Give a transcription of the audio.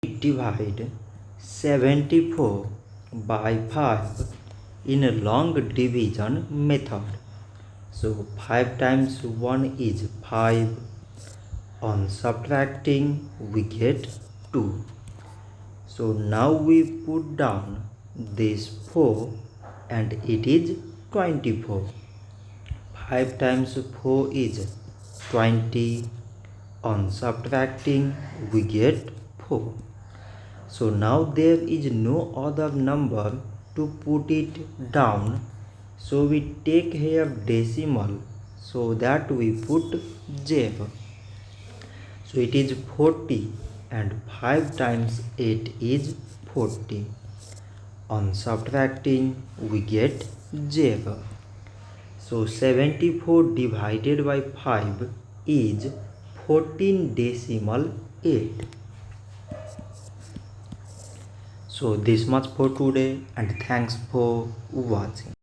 Divide 74 by 5 in a long division method. So 5 times 1 is 5. On subtracting we get 2. So now we put down this 4 and it is 24. 5 times 4 is 20. On subtracting we get 4. So now there is no other number to put it down. So we take here decimal so that we put 0. So it is 40 and 5 times 8 is 40. On subtracting we get 0. So 74 divided by 5 is 14 decimal 8. So this much for today and thanks for watching.